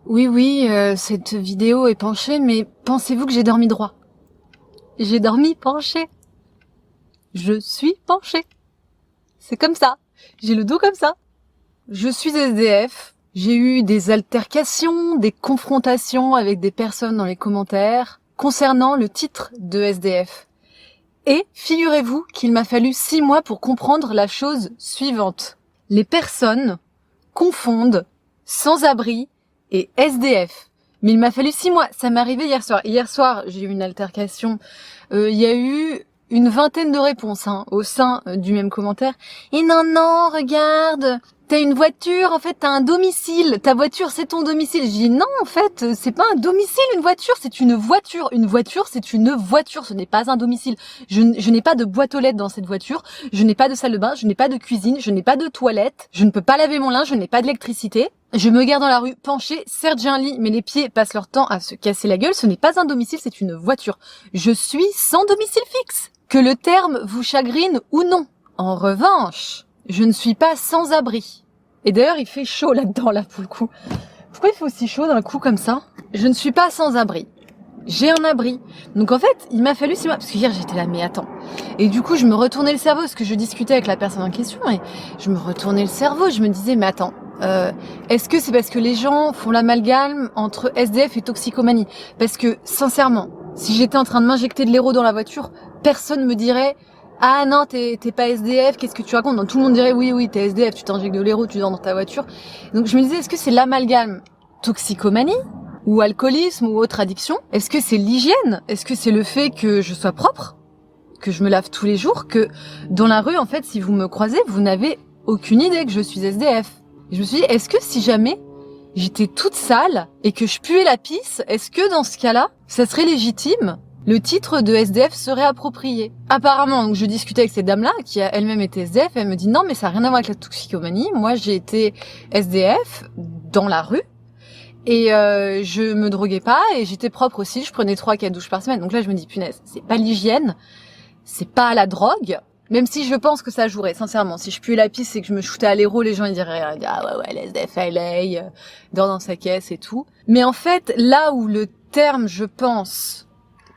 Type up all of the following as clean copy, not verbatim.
Oui, cette vidéo est penchée, mais pensez-vous que j'ai dormi droit? J'ai dormi penchée. Je suis penchée. C'est comme ça. J'ai le dos comme ça. Je suis SDF. J'ai eu des altercations, des confrontations avec des personnes dans les commentaires concernant le titre de SDF. Et figurez-vous qu'il m'a fallu 6 mois pour comprendre la chose suivante. Les personnes confondent sans-abri et SDF. Mais il m'a fallu 6 mois. Ça m'est arrivé hier soir. Hier soir, j'ai eu une altercation. Il y a eu une vingtaine de réponses au sein du même commentaire. Et non, regarde, t'as une voiture, en fait, t'as un domicile. Ta voiture, c'est ton domicile. Je dis non, en fait, c'est pas un domicile, une voiture, c'est une voiture. Une voiture, c'est une voiture, ce n'est pas un domicile. Je n'ai pas de boîte aux lettres dans cette voiture. Je n'ai pas de salle de bain, je n'ai pas de cuisine, je n'ai pas de toilette. Je ne peux pas laver mon linge, je n'ai pas d'électricité. Je me garde dans la rue, penchée, certes j'ai un lit, mais les pieds passent leur temps à se casser la gueule. Ce n'est pas un domicile, c'est une voiture. Je suis sans domicile fixe. Que le terme vous chagrine ou non. En revanche, je ne suis pas sans abri. Et d'ailleurs, il fait chaud là-dedans, là, pour le coup. Pourquoi il fait aussi chaud d'un coup comme ça? Je ne suis pas sans abri. J'ai un abri. Donc en fait, il m'a fallu 6 mois. Parce que hier, j'étais là, mais attends. Et du coup, je me retournais le cerveau, parce que je discutais avec la personne en question, et je me retournais le cerveau. Je me disais, mais attends, est-ce que c'est parce que les gens font l'amalgame entre SDF et toxicomanie? Parce que, sincèrement, si j'étais en train de m'injecter de l'héros dans la voiture, personne me dirait « Ah non, t'es pas SDF, qu'est-ce que tu racontes ?» Donc tout le monde dirait « Oui, t'es SDF, tu t'injectes de l'héros, tu dors dans ta voiture. » Donc je me disais, est-ce que c'est l'amalgame toxicomanie ou alcoolisme ou autre addiction? Est-ce que c'est l'hygiène? Est-ce que c'est le fait que je sois propre? Que je me lave tous les jours? Que dans la rue, en fait, si vous me croisez, vous n'avez aucune idée que je suis SDF. Et je me suis dit, est-ce que si jamais j'étais toute sale et que je puais la pisse, est-ce que dans ce cas-là, ça serait légitime? Le titre de SDF serait approprié. Apparemment, donc je discutais avec cette dame-là, qui a elle-même été SDF, elle me dit non, mais ça n'a rien à voir avec la toxicomanie. Moi, j'ai été SDF dans la rue et je me droguais pas et j'étais propre aussi. Je prenais 3-4 douches par semaine. Donc là, je me dis punaise, c'est pas l'hygiène, c'est pas la drogue. Même si je pense que ça jouerait, sincèrement. Si je pue la pisse et que je me shootais à l'héros, les gens ils diraient « Ah ouais, l'SDF LA, dort dans sa caisse et tout ». Mais en fait, là où le terme, je pense,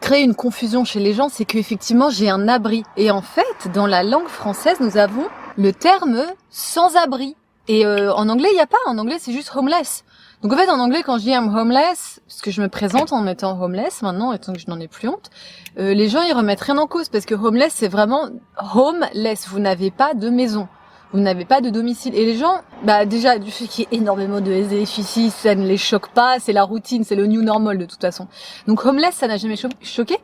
crée une confusion chez les gens, c'est qu'effectivement, j'ai un abri. Et en fait, dans la langue française, nous avons le terme « sans-abri ». Et en anglais, il n'y a pas. En anglais, c'est juste « homeless ». Donc en fait, en anglais, quand je dis I'm homeless, parce que je me présente en étant homeless maintenant, étant que je n'en ai plus honte, les gens ils remettent rien en cause parce que homeless c'est vraiment homeless. Vous n'avez pas de maison, vous n'avez pas de domicile. Et les gens, bah déjà du fait qu'il y ait énormément de SDF ici, ça ne les choque pas, c'est la routine, c'est le new normal de toute façon. Donc homeless, ça n'a jamais choqué.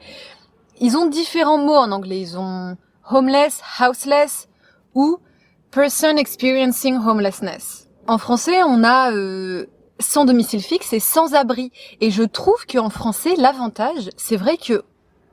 Ils ont différents mots en anglais. Ils ont homeless, houseless ou person experiencing homelessness. En français, on a sans domicile fixe et sans abri. Et je trouve qu'en français, l'avantage, c'est vrai que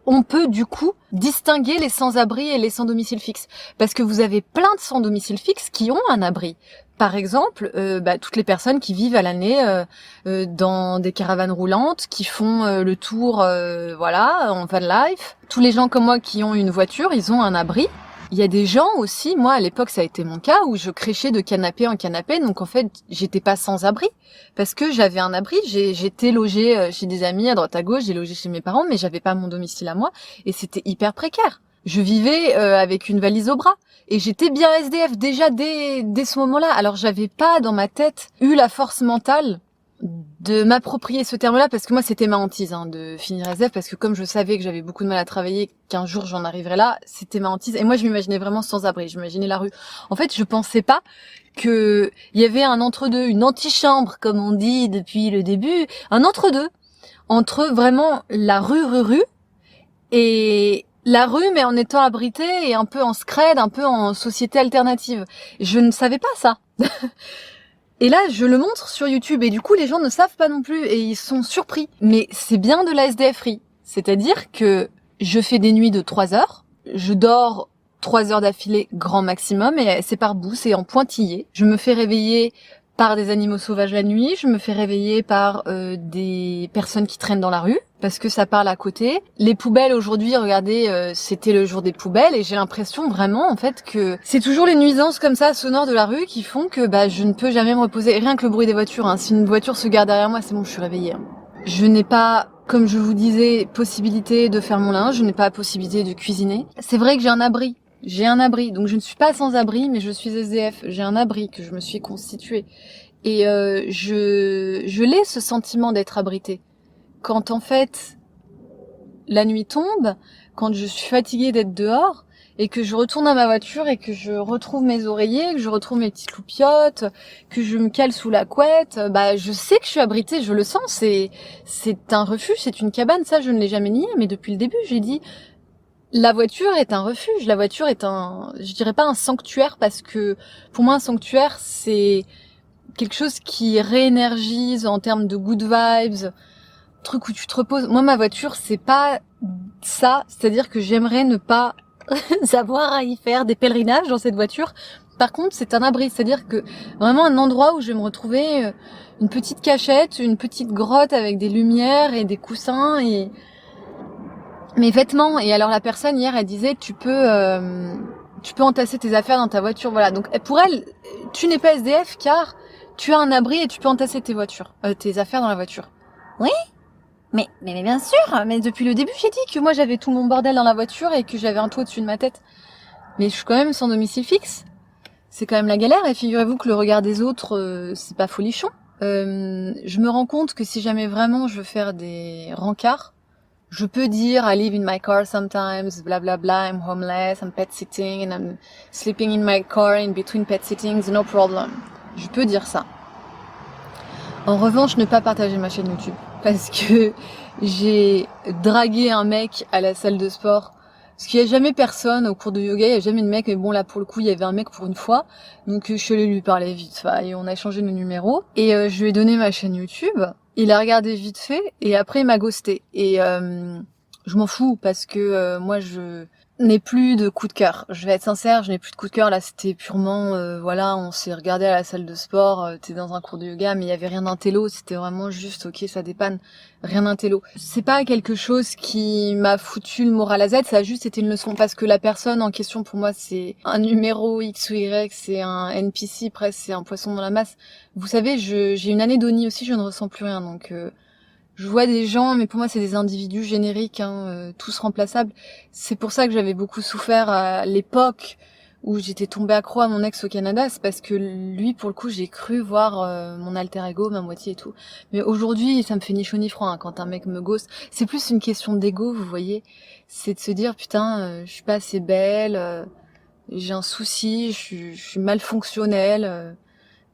on peut du coup distinguer les sans-abri et les sans domicile fixe. Parce que vous avez plein de sans domicile fixe qui ont un abri. Par exemple, toutes les personnes qui vivent à l'année dans des caravanes roulantes, qui font le tour en van life. Tous les gens comme moi qui ont une voiture, ils ont un abri. Il y a des gens aussi, moi à l'époque ça a été mon cas, où je créchais de canapé en canapé, donc en fait j'étais pas sans abri, parce que j'avais un abri, j'étais logée chez des amis à droite à gauche, j'ai logé chez mes parents, mais j'avais pas mon domicile à moi, et c'était hyper précaire. Je vivais avec une valise au bras, et j'étais bien SDF déjà dès ce moment-là, alors j'avais pas dans ma tête eu la force mentale de m'approprier ce terme-là, parce que moi c'était ma hantise de finir SDF, parce que comme je savais que j'avais beaucoup de mal à travailler, qu'un jour j'en arriverais là, c'était ma hantise, et moi je m'imaginais vraiment sans abri, j'imaginais la rue. En fait je pensais pas que il y avait un entre-deux, une antichambre comme on dit depuis le début, un entre-deux, entre vraiment la rue et la rue mais en étant abritée et un peu en scred, un peu en société alternative. Je ne savais pas ça. Et là, je le montre sur YouTube et du coup, les gens ne savent pas non plus et ils sont surpris. Mais c'est bien de la SDFerie. C'est-à-dire que je fais des nuits de 3 heures, je dors 3 heures d'affilée grand maximum et c'est par bout, c'est en pointillé. Je me fais réveiller par des animaux sauvages la nuit, je me fais réveiller par des personnes qui traînent dans la rue, parce que ça parle à côté. Les poubelles aujourd'hui, regardez, c'était le jour des poubelles, et j'ai l'impression vraiment en fait que c'est toujours les nuisances comme ça sonores de la rue qui font que je ne peux jamais me reposer. Rien que le bruit des voitures, hein. Si une voiture se gare derrière moi, c'est bon, je suis réveillée. Hein. Je n'ai pas, comme je vous disais, possibilité de faire mon linge, je n'ai pas la possibilité de cuisiner. C'est vrai que j'ai un abri. J'ai un abri, donc je ne suis pas sans abri, mais je suis SDF. J'ai un abri que je me suis constitué. Et je l'ai ce sentiment d'être abritée. Quand en fait, la nuit tombe, quand je suis fatiguée d'être dehors, et que je retourne à ma voiture, et que je retrouve mes oreillers, que je retrouve mes petites loupiottes, que je me cale sous la couette, je sais que je suis abritée, je le sens, c'est un refuge, c'est une cabane, ça je ne l'ai jamais nié, mais depuis le début j'ai dit... La voiture est un refuge, la voiture est je dirais pas un sanctuaire parce que pour moi un sanctuaire c'est quelque chose qui réénergise en termes de good vibes, truc où tu te reposes. Moi ma voiture c'est pas ça, c'est-à-dire que j'aimerais ne pas avoir à y faire des pèlerinages dans cette voiture. Par contre c'est un abri, c'est-à-dire que vraiment un endroit où je vais me retrouver une petite cachette, une petite grotte avec des lumières et des coussins et mes vêtements. Et alors la personne hier elle disait tu peux entasser tes affaires dans ta voiture, voilà. Donc pour elle tu n'es pas SDF car tu as un abri et tu peux entasser tes affaires dans la voiture. Oui, mais bien sûr, mais depuis le début j'ai dit que moi j'avais tout mon bordel dans la voiture et que j'avais un toit au-dessus de ma tête. Mais je suis quand même sans domicile fixe. C'est quand même la galère et figurez-vous que le regard des autres c'est pas folichon. Je me rends compte que si jamais vraiment je veux faire des rencarts, je peux dire I live in my car sometimes, bla bla bla, I'm homeless, I'm pet sitting and I'm sleeping in my car in between pet sittings, no problem. Je peux dire ça. En revanche, ne pas partager ma chaîne YouTube parce que j'ai dragué un mec à la salle de sport. Parce qu'il n'y a jamais personne au cours de yoga, il n'y a jamais de mec, mais bon là pour le coup il y avait un mec pour une fois, donc je suis allée lui parler vite fait et on a échangé nos numéros et je lui ai donné ma chaîne YouTube. Il a regardé vite fait et après il m'a ghosté. Et je m'en fous parce que moi je n'ai plus de coup de cœur. Je vais être sincère, je n'ai plus de coup de cœur. Là c'était purement, voilà, on s'est regardé à la salle de sport, t'es dans un cours de yoga, mais il y avait rien d'intello. C'était vraiment juste, ok, ça dépanne, rien d'intello. C'est pas quelque chose qui m'a foutu le moral à Z, ça a juste été une leçon parce que la personne en question pour moi c'est un numéro X ou Y, c'est un NPC presque, c'est un poisson dans la masse. Vous savez, j'ai une anédonie aussi, je ne ressens plus rien, donc je vois des gens, mais pour moi c'est des individus génériques, tous remplaçables. C'est pour ça que j'avais beaucoup souffert à l'époque où j'étais tombée accro à mon ex au Canada, c'est parce que lui, pour le coup, j'ai cru voir mon alter ego, ma moitié et tout. Mais aujourd'hui, ça me fait ni chaud ni froid quand un mec me ghost. C'est plus une question d'ego, vous voyez. C'est de se dire, putain, je suis pas assez belle, j'ai un souci, je suis mal fonctionnelle.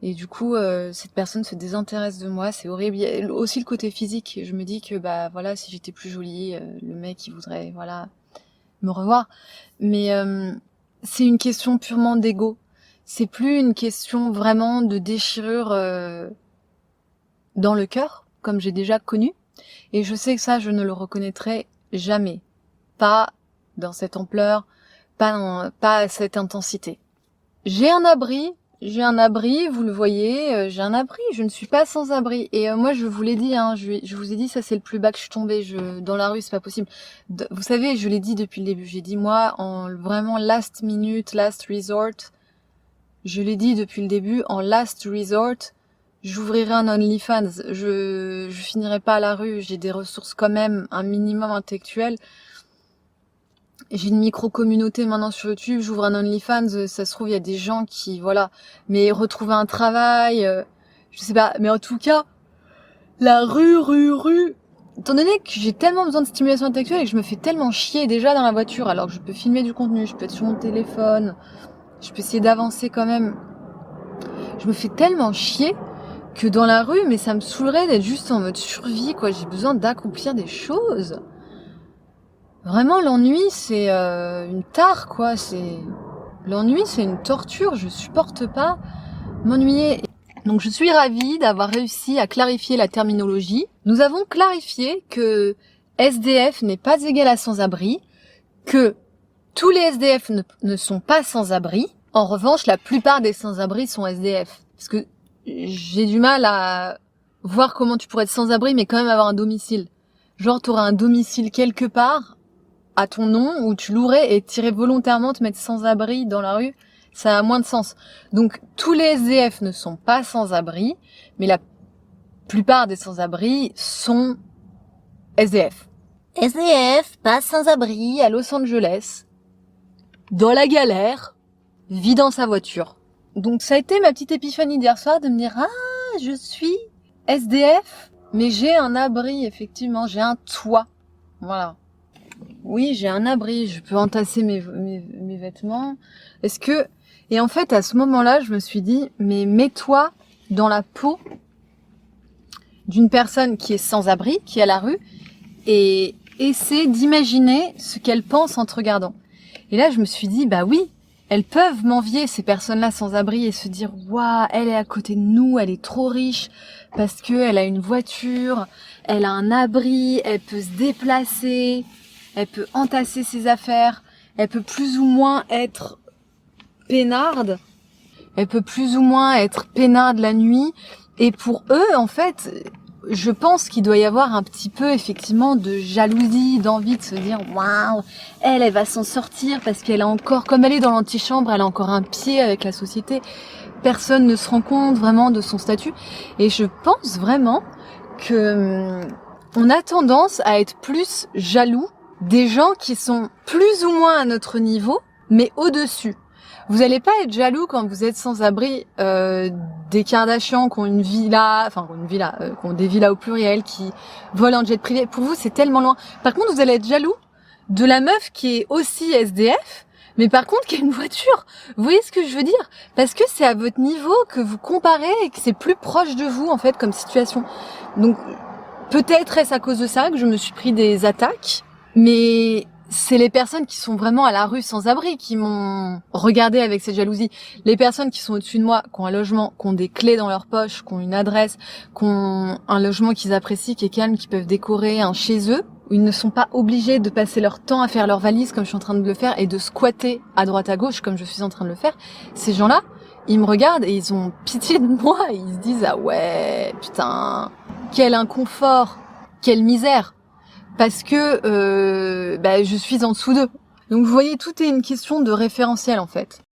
Et du coup, cette personne se désintéresse de moi, c'est horrible. Il y a aussi le côté physique. Je me dis que voilà, si j'étais plus jolie, le mec il voudrait voilà me revoir. Mais c'est une question purement d'ego. C'est plus une question vraiment de déchirure dans le cœur, comme j'ai déjà connu. Et je sais que ça, je ne le reconnaîtrai jamais. Pas dans cette ampleur, pas à cette intensité. J'ai un abri, vous le voyez, j'ai un abri, je ne suis pas sans abri. Et moi, je vous l'ai dit, je vous ai dit, ça c'est le plus bas que je suis tombée. Dans la rue, c'est pas possible. Vous savez, je l'ai dit depuis le début. J'ai dit, moi, en vraiment last minute, last resort, je l'ai dit depuis le début, en last resort, j'ouvrirai un OnlyFans. Je finirai pas à la rue. J'ai des ressources quand même, un minimum intellectuel. J'ai une micro-communauté maintenant sur YouTube, j'ouvre un OnlyFans, ça se trouve, il y a des gens qui, voilà, mais retrouver un travail, je sais pas, mais en tout cas, la rue, étant donné que j'ai tellement besoin de stimulation intellectuelle et que je me fais tellement chier déjà dans la voiture, alors que je peux filmer du contenu, je peux être sur mon téléphone, je peux essayer d'avancer quand même, je me fais tellement chier que dans la rue, mais ça me saoulerait d'être juste en mode survie, quoi, j'ai besoin d'accomplir des choses. Vraiment, l'ennui, c'est une tare, quoi. L'ennui, c'est une torture. Je supporte pas m'ennuyer. Donc, je suis ravie d'avoir réussi à clarifier la terminologie. Nous avons clarifié que SDF n'est pas égal à sans-abri, que tous les SDF ne sont pas sans-abri. En revanche, la plupart des sans-abri sont SDF. Parce que j'ai du mal à voir comment tu pourrais être sans-abri, mais quand même avoir un domicile. Genre, t'aurais un domicile quelque part, à ton nom, où tu louerais et t'irais volontairement te mettre sans-abri dans la rue, ça a moins de sens. Donc, tous les SDF ne sont pas sans-abri, mais la plupart des sans-abri sont SDF. SDF, pas sans-abri, à Los Angeles, dans la galère, vit dans sa voiture. Donc ça a été ma petite épiphanie d'hier soir de me dire « Ah, je suis SDF, mais j'ai un abri, effectivement, j'ai un toit. » Voilà. Oui, j'ai un abri, je peux entasser mes vêtements. Est-ce que... Et en fait, à ce moment-là, je me suis dit « Mais mets-toi dans la peau d'une personne qui est sans abri, qui est à la rue, et essaie d'imaginer ce qu'elle pense en te regardant. » Et là, je me suis dit « Bah oui, elles peuvent m'envier, ces personnes-là sans abri, et se dire « Waouh, elle est à côté de nous, elle est trop riche parce que elle a une voiture, elle a un abri, elle peut se déplacer, elle peut entasser ses affaires, elle peut plus ou moins être peinarde, elle peut plus ou moins être peinarde la nuit. » Et pour eux, en fait, je pense qu'il doit y avoir un petit peu effectivement de jalousie, d'envie de se dire waouh, elle va s'en sortir parce qu'elle a encore, comme elle est dans l'antichambre, elle a encore un pied avec la société. Personne ne se rend compte vraiment de son statut. Et je pense vraiment que on a tendance à être plus jaloux des gens qui sont plus ou moins à notre niveau, mais au-dessus. Vous n'allez pas être jaloux quand vous êtes sans abri des Kardashians qui ont une villa, qui ont des villas au pluriel, qui volent en jet privé. Pour vous, c'est tellement loin. Par contre, vous allez être jaloux de la meuf qui est aussi SDF, mais par contre qui a une voiture. Vous voyez ce que je veux dire? Parce que c'est à votre niveau que vous comparez et que c'est plus proche de vous en fait comme situation. Donc peut-être est-ce à cause de ça que je me suis pris des attaques, mais c'est les personnes qui sont vraiment à la rue sans abri qui m'ont regardé avec cette jalousie. Les personnes qui sont au-dessus de moi, qui ont un logement, qui ont des clés dans leur poche, qui ont une adresse, qui ont un logement qu'ils apprécient, qui est calme, qui peuvent décorer un chez eux, où ils ne sont pas obligés de passer leur temps à faire leurs valises comme je suis en train de le faire et de squatter à droite à gauche comme je suis en train de le faire. Ces gens-là, ils me regardent et ils ont pitié de moi et ils se disent « Ah ouais, putain, quel inconfort, quelle misère !» Parce que je suis en dessous d'eux. Donc vous voyez, tout est une question de référentiel en fait.